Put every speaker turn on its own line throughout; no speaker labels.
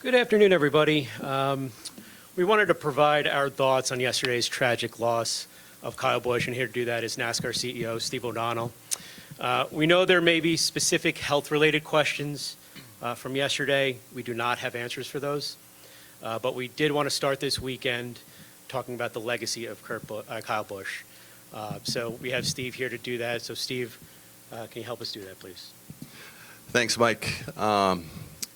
Good afternoon, everybody. We wanted to provide our thoughts on yesterday's tragic loss of Kyle Busch, and here to do that is NASCAR CEO Steve O'Donnell. We know there may be specific health-related questions from yesterday. We do not have answers for those, but we did want to start this weekend talking about the legacy of Kyle Busch. So we have Steve here to do that. So Steve, can you help us do that, please?
Thanks, Mike.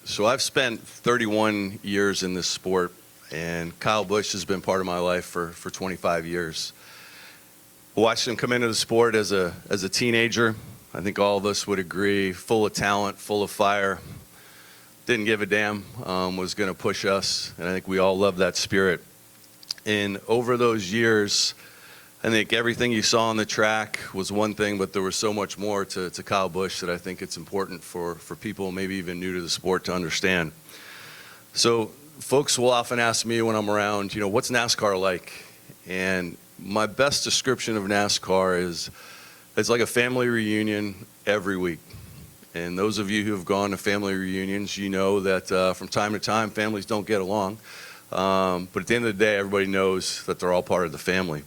So I've spent 31 years in this sport, and Kyle Busch has been part of my life for 25 years. I watched him come into the sport as a teenager. I think all of us would agree, full of talent, full of fire, didn't give a damn, was going to push us, and I think we all love that spirit. And over those years, I think everything you saw on the track was one thing, but there was so much more to Kyle Busch that I think it's important for people maybe even new to the sport to understand. So folks will often ask me when I'm around, what's NASCAR like? And my best description of NASCAR is it's like a family reunion every week. And those of you who have gone to family reunions, you know that from time to time, families don't get along. But at the end of the day, everybody knows that they're all part of the family.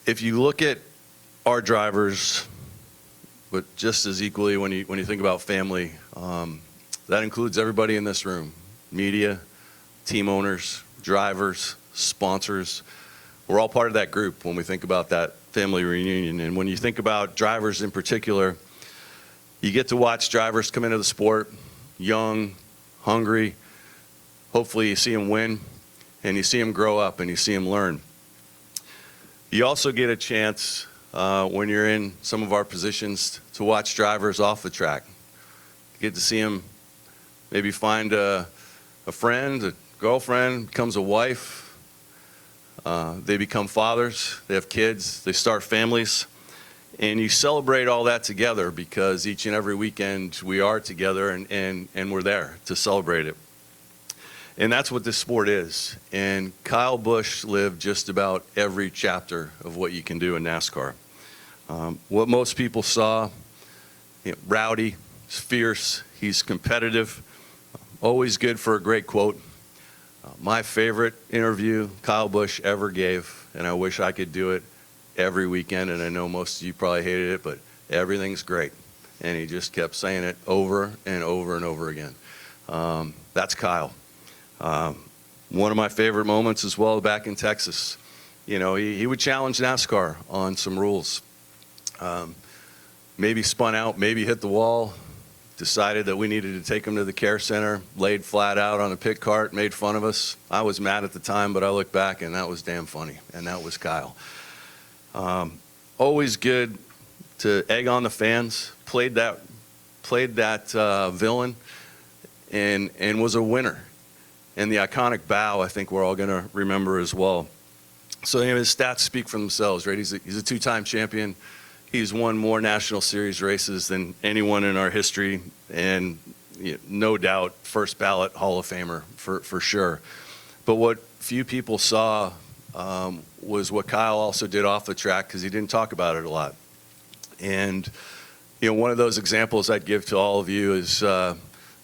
If you look at our drivers, but just as equally when you think about family, that includes everybody in this room, media, team owners, drivers, sponsors. We're all part of that group when we think about that family reunion. And when you think about drivers in particular, you get to watch drivers come into the sport, young, hungry. Hopefully you see them win, and you see them grow up, and you see them learn. You also get a chance when you're in some of our positions to watch drivers off the track. You get to see them maybe find a friend, a girlfriend, becomes a wife. They become fathers, they have kids, they start families. And you celebrate all that together because each and every weekend we are together and we're there to celebrate it. And that's what this sport is. And Kyle Busch lived just about every chapter of what you can do in NASCAR. What most people saw, rowdy, he's fierce, he's competitive, always good for a great quote. My favorite interview Kyle Busch ever gave, and I wish I could do it every weekend, and I know most of you probably hated it, but everything's great. And he just kept saying it over and over and over again. That's Kyle. One of my favorite moments as well back in Texas, he would challenge NASCAR on some rules. Maybe spun out, maybe hit the wall, decided that we needed to take him to the care center, laid flat out on a pit cart, made fun of us. I was mad at the time, but I look back and that was damn funny, and that was Kyle. Always good to egg on the fans, played that villain, and was a winner. And the iconic bow, I think we're all going to remember as well. So his stats speak for themselves, right? He's a two-time champion. He's won more National Series races than anyone in our history, and no doubt first ballot Hall of Famer for sure. But what few people saw was what Kyle also did off the track, because he didn't talk about it a lot. And one of those examples I'd give to all of you is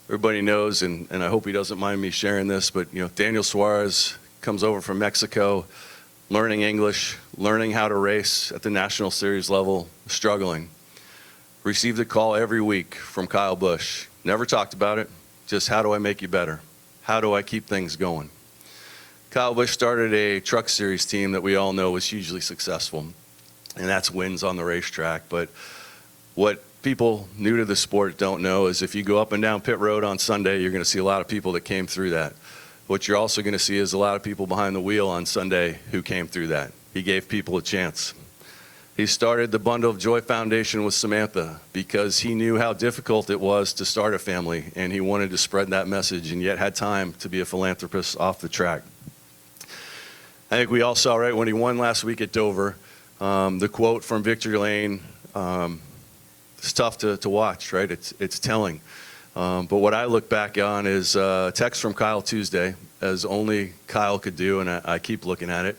everybody knows, and I hope he doesn't mind me sharing this, but Daniel Suarez comes over from Mexico, learning English, learning how to race at the National Series level, struggling. Received a call every week from Kyle Busch. Never talked about it, just how do I make you better? How do I keep things going? Kyle Busch started a truck series team that we all know was hugely successful, and that's wins on the racetrack. But what people new to the sport don't know is if you go up and down pit road on Sunday, you're going to see a lot of people that came through that. What you're also going to see is a lot of people behind the wheel on Sunday who came through that. He gave people a chance. He started the Bundle of Joy Foundation with Samantha because he knew how difficult it was to start a family, and he wanted to spread that message, and yet had time to be a philanthropist off the track. I think we all saw, right, when he won last week at Dover, the quote from Victory Lane. It's tough to watch, right? It's telling. But what I look back on is a text from Kyle Tuesday, as only Kyle could do, and I keep looking at it.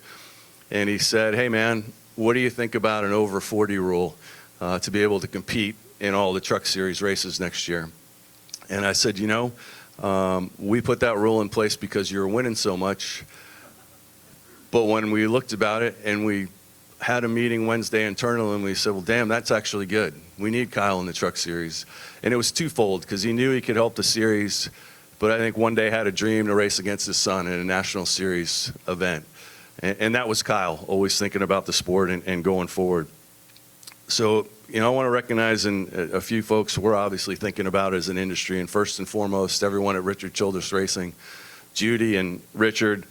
And he said, hey man, what do you think about an over 40 rule to be able to compete in all the truck series races next year? And I said, We put that rule in place because you were winning so much. But when we looked about it and we had a meeting Wednesday internally, and we said, well, damn, that's actually good. We need Kyle in the Truck Series. And it was twofold, because he knew he could help the series, but I think one day had a dream to race against his son in a National Series event. And that was Kyle, always thinking about the sport and going forward. So, I want to recognize a few folks we're obviously thinking about as an industry, and first and foremost, everyone at Richard Childress Racing, Judy and Richard,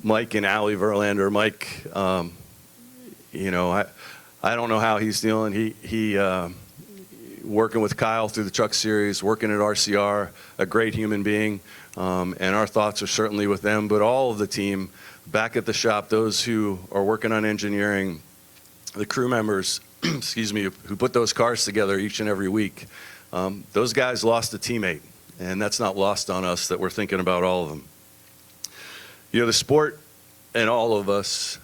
Mike and Allie Verlander. Mike, I don't know how he's dealing. He working with Kyle through the Truck Series, working at RCR, a great human being, and our thoughts are certainly with them, but all of the team back at the shop, those who are working on engineering, the crew members, excuse me, who put those cars together each and every week. Those guys lost a teammate, and that's not lost on us that we're thinking about all of them. The sport and all of us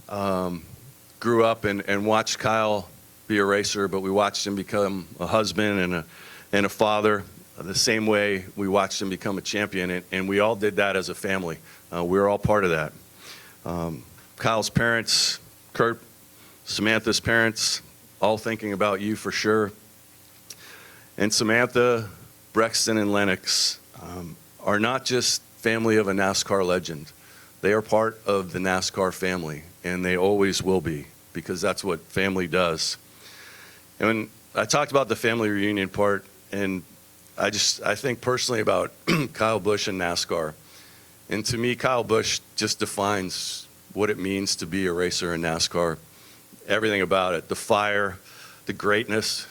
grew up and watched Kyle be a racer, but we watched him become a husband and a father the same way we watched him become a champion, and we all did that as a family. We were all part of that. Kyle's parents, Kurt, Samantha's parents, all thinking about you for sure. And Samantha, Brexton, and Lennox are not just family of a NASCAR legend. They are part of the NASCAR family, and they always will be, because that's what family does. And when I talked about the family reunion part, and I think personally about Kyle Busch and NASCAR. And to me, Kyle Busch just defines what it means to be a racer in NASCAR. Everything about it, the fire, the greatness,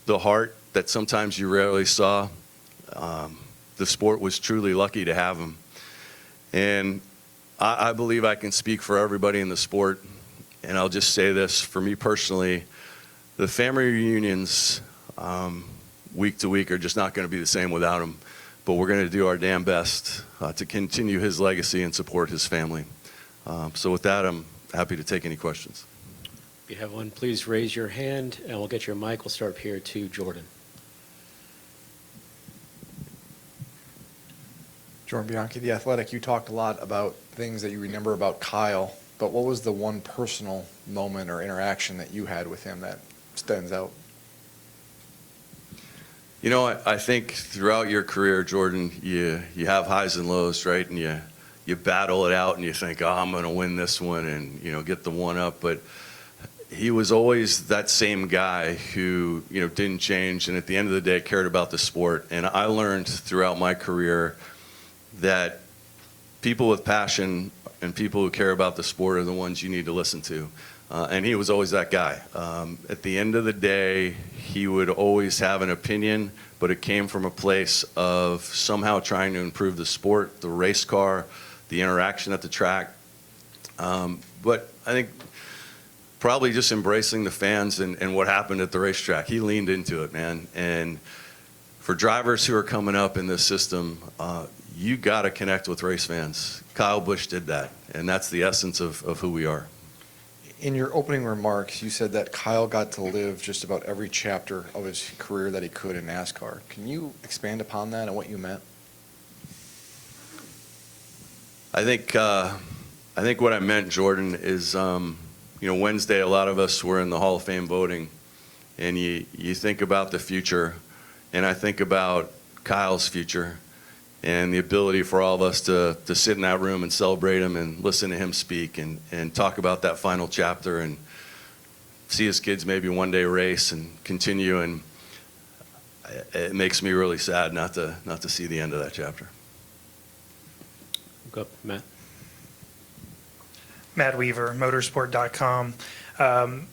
the heart that sometimes you rarely saw. The sport was truly lucky to have him. And I believe I can speak for everybody in the sport, and I'll just say this, for me personally, the family reunions week to week are just not going to be the same without him, but we're going to do our damn best to continue his legacy and support his family. So with that, I'm happy to take any questions.
If you have one, please raise your hand, and we'll get your mic. We'll start up here to Jordan.
Jordan Bianchi, The Athletic, you talked a lot about things that you remember about Kyle, but what was the one personal moment or interaction that you had with him that stands out?
I think throughout your career, Jordan, you have highs and lows, right? And you battle it out and you think, oh, I'm going to win this one and, get the one up. But he was always that same guy who, didn't change, and at the end of the day cared about the sport. And I learned throughout my career that people with passion and people who care about the sport are the ones you need to listen to. And he was always that guy. At the end of the day, he would always have an opinion, but it came from a place of somehow trying to improve the sport, the race car, the interaction at the track. But I think probably just embracing the fans and what happened at the racetrack. He leaned into it, man. And for drivers who are coming up in this system, you got to connect with race fans. Kyle Busch did that, and that's the essence of who we are.
In your opening remarks, you said that Kyle got to live just about every chapter of his career that he could in NASCAR. Can you expand upon that and what you meant?
I think what I meant, Jordan, is Wednesday a lot of us were in the Hall of Fame voting, and you think about the future, and I think about Kyle's future and the ability for all of us to sit in that room and celebrate him and listen to him speak and talk about that final chapter and see his kids maybe one day race and continue. And it makes me really sad not to see the end of that chapter.
Go up, Matt.
Matt Weaver, motorsport.com.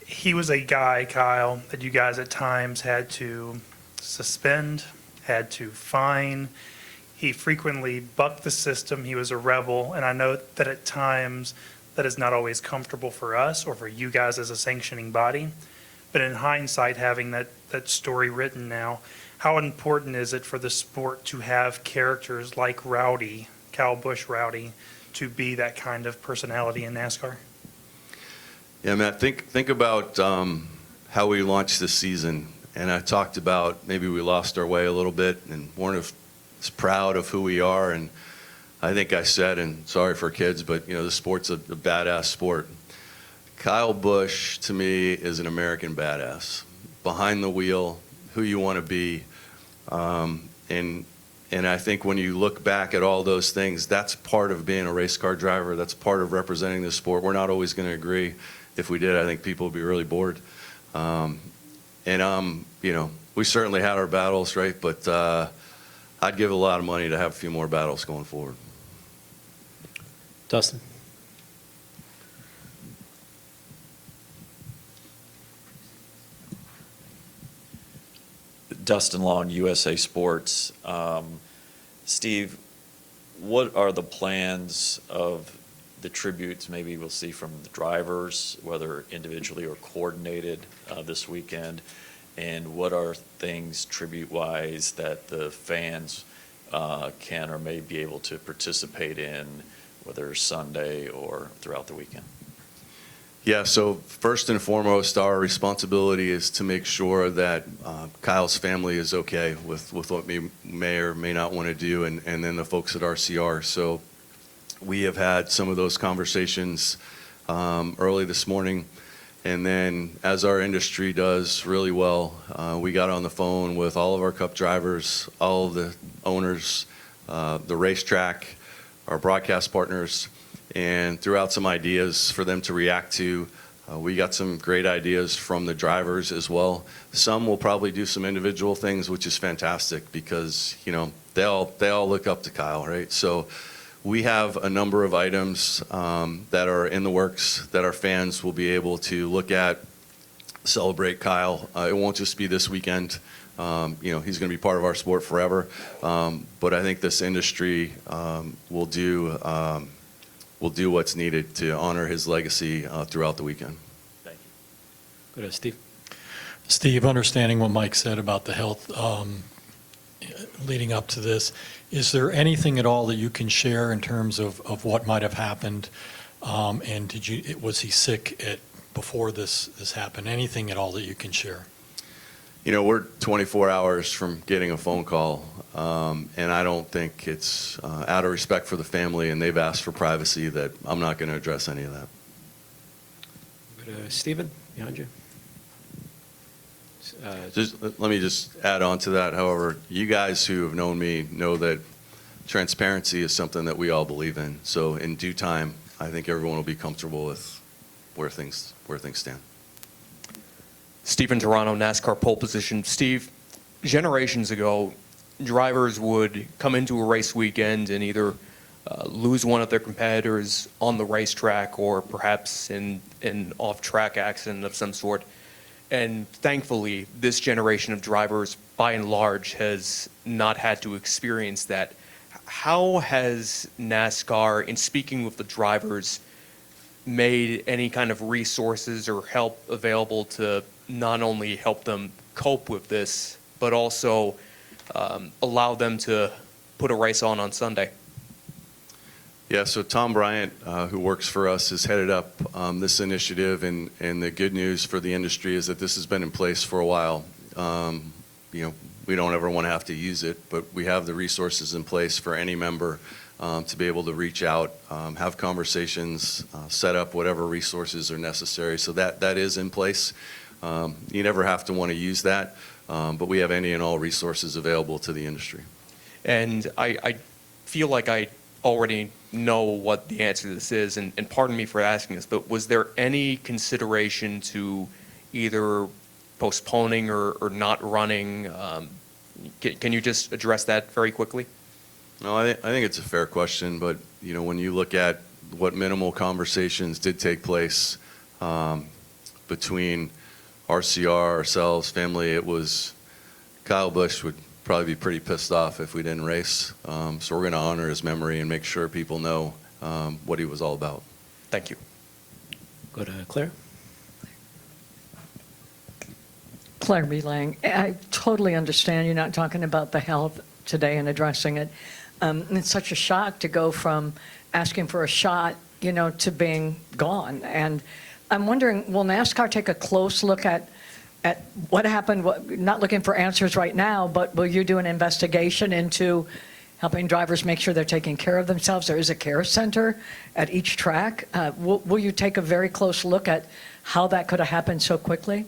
He was a guy, Kyle, that you guys at times had to suspend, had to fine. He frequently bucked the system. He was a rebel. And I know that at times that is not always comfortable for us or for you guys as a sanctioning body. But in hindsight, having that story written now, how important is it for the sport to have characters like Rowdy, Kyle Busch Rowdy, to be that kind of personality in NASCAR?
Yeah, Matt, think about how we launched this season. And I talked about maybe we lost our way a little bit and weren't is proud of who we are. And I think I said, and sorry for kids, but the sport's a badass sport. Kyle Busch, to me, is an American badass. Behind the wheel, who you want to be. And I think when you look back at all those things, that's part of being a race car driver. That's part of representing the sport. We're not always going to agree. If we did, I think people would be really bored. We certainly had our battles, right? But I'd give a lot of money to have a few more battles going forward.
Dustin?
Dustin Long, USA Sports. Steve, what are the plans of the tributes maybe we'll see from the drivers, whether individually or coordinated this weekend? And what are things tribute-wise that the fans can or may be able to participate in, whether Sunday or throughout the weekend?
Yeah, so first and foremost, our responsibility is to make sure that Kyle's family is okay with what we may or may not want to do, and then the folks at RCR. So we have had some of those conversations early this morning, and then as our industry does really well, we got on the phone with all of our Cup drivers, all of the owners, the racetrack, our broadcast partners, and threw out some ideas for them to react to. We got some great ideas from the drivers as well. Some will probably do some individual things, which is fantastic because, they all look up to Kyle, right? So we have a number of items that are in the works that our fans will be able to look at, celebrate Kyle. It won't just be this weekend. He's going to be part of our sport forever. But I think this industry will do what's needed to honor his legacy throughout the weekend.
Thank you.
Go to Steve.
Steve, understanding what Mike said about the health leading up to this, is there anything at all that you can share in terms of what might have happened? And was he sick before this happened? Anything at all that you can share?
We're 24 hours from getting a phone call, and I don't think it's out of respect for the family, and they've asked for privacy, that I'm not going to address any of that.
Go to Stephen, behind you.
Let me just add on to that. However, you guys who have known me know that transparency is something that we all believe in. So in due time, I think everyone will be comfortable with where things stand.
Steve in Toronto, NASCAR pole position. Steve, generations ago, drivers would come into a race weekend and either lose one of their competitors on the racetrack or perhaps in an off-track accident of some sort. And thankfully, this generation of drivers, by and large, has not had to experience that. How has NASCAR, in speaking with the drivers, made any kind of resources or help available to not only help them cope with this, but also allow them to put a race on Sunday?
Yeah, so Tom Bryant, who works for us, has headed up this initiative, and the good news for the industry is that this has been in place for a while. We don't ever want to have to use it, but we have the resources in place for any member to be able to reach out, have conversations, set up whatever resources are necessary. So that is in place. You never have to want to use that, but we have any and all resources available to the industry.
And I feel like I already know what the answer to this is, and pardon me for asking this, but was there any consideration to either postponing or not running? Can you just address that very quickly?
No, I think it's a fair question, but when you look at what minimal conversations did take place between RCR, ourselves, family, it was Kyle Busch would probably be pretty pissed off if we didn't race. So we're going to honor his memory and make sure people know what he was all about.
Thank you.
Go to Claire.
Claire B. Lang. I totally understand you're not talking about the health today and addressing it. It's such a shock to go from asking for a shot, to being gone. And I'm wondering, will NASCAR take a close look at what happened? Not looking for answers right now, but will you do an investigation into helping drivers make sure they're taking care of themselves. There is a care center at each track. Will you take a very close look at how that could have happened so quickly?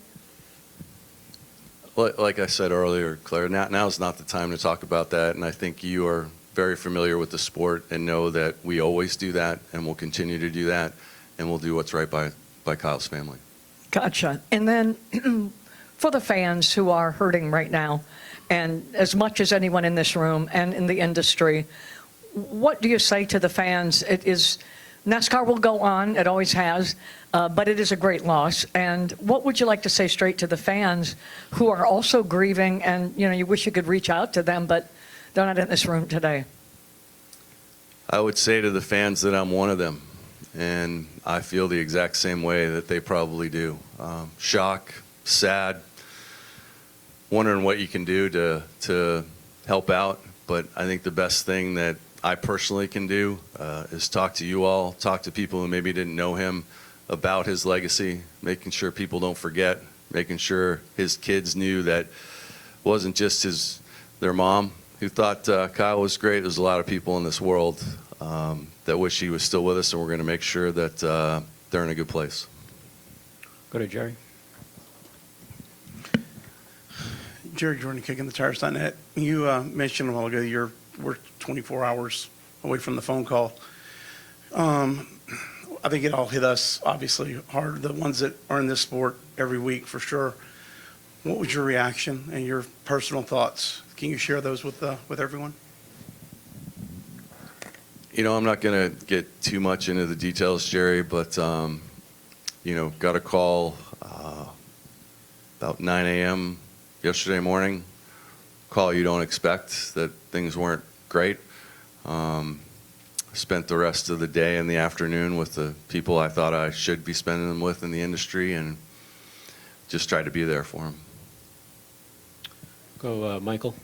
Like I said earlier, Claire, now's not the time to talk about that, and I think you are very familiar with the sport and know that we always do that, and we'll continue to do that, and we'll do what's right by Kyle's family.
Gotcha. And then for the fans who are hurting right now, and as much as anyone in this room and in the industry, what do you say to the fans? NASCAR will go on, it always has, but it is a great loss. And what would you like to say straight to the fans who are also grieving, and you wish you could reach out to them, but they're not in this room today?
I would say to the fans that I'm one of them, and I feel the exact same way that they probably do. Shock, sad, wondering what you can do to help out, but I think the best thing that I personally can do is talk to you all, talk to people who maybe didn't know him about his legacy, making sure people don't forget, making sure his kids knew that it wasn't just their mom who thought Kyle was great. There's a lot of people in this world that wish he was still with us, and we're going to make sure that they're in a good place.
Go to Jerry.
Jerry Jordan, Kicking the Tires.net. You mentioned a while ago we're 24 hours away from the phone call. I think it all hit us, obviously, hard, the ones that are in this sport every week for sure. What was your reaction and your personal thoughts? Can you share those with everyone?
I'm not going to get too much into the details, Jerry, but, got a call about 9 a.m. yesterday morning, call you don't expect, that things weren't great. Spent the rest of the day and the afternoon with the people I thought I should be spending them with in the industry, and just tried to be there for them.
Go, Michael.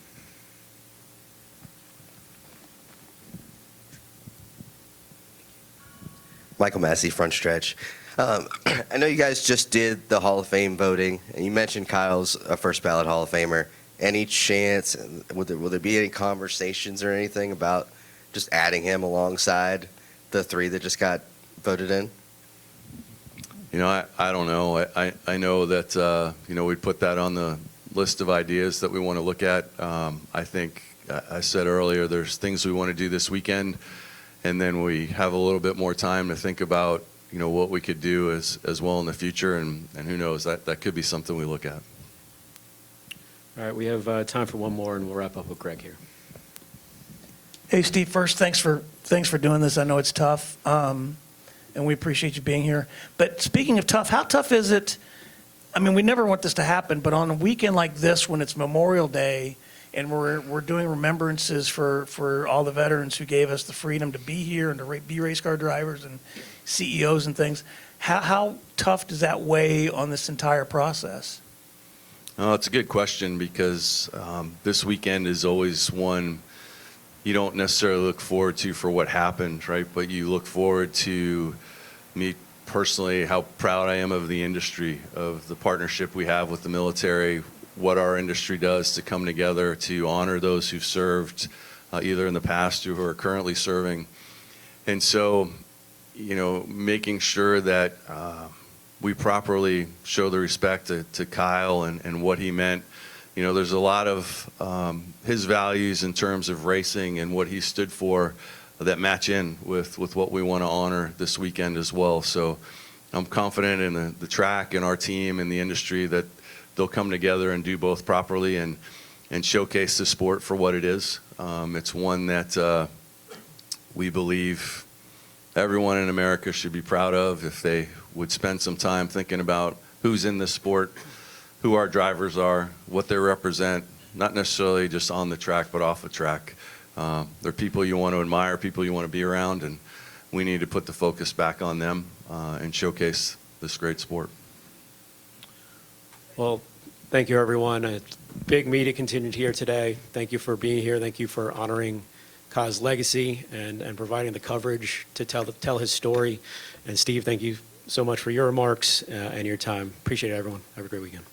Michael Massey, Front Stretch. I know you guys just did the Hall of Fame voting, and you mentioned Kyle's a first ballot Hall of Famer. Any chance, will there be any conversations or anything about just adding him alongside the three that just got voted in?
I don't know. I know that, we put that on the list of ideas that we want to look at. I think I said earlier, there's things we want to do this weekend, and then we have a little bit more time to think about, what we could do as well in the future, and who knows, that could be something we look at.
All right, we have time for one more, and we'll wrap up with Greg here.
Hey, Steve, first, thanks for doing this. I know it's tough, and we appreciate you being here. But speaking of tough, how tough is it? I mean, we never want this to happen, but on a weekend like this, when it's Memorial Day, and we're doing remembrances for all the veterans who gave us the freedom to be here and to be race car drivers and CEOs and things, how tough does that weigh on this entire process?
Oh, it's a good question, because this weekend is always one you don't necessarily look forward to for what happened, right? But you look forward to, me personally, how proud I am of the industry, of the partnership we have with the military, what our industry does to come together to honor those who've served either in the past or who are currently serving. And so, making sure that we properly show the respect to Kyle and what he meant. There's a lot of his values in terms of racing and what he stood for that match in with what we want to honor this weekend as well. So I'm confident in the track and our team and the industry that they'll come together and do both properly and showcase the sport for what it is. It's one that we believe everyone in America should be proud of if they would spend some time thinking about who's in this sport, who our drivers are, what they represent, not necessarily just on the track, but off the track. They're people you want to admire, people you want to be around, and we need to put the focus back on them and showcase this great sport.
Well, thank you, everyone. A big meeting continued here today. Thank you for being here. Thank you for honoring Kyle's legacy and providing the coverage to tell his story. And Steve, thank you so much for your remarks and your time. Appreciate it, everyone. Have a great weekend.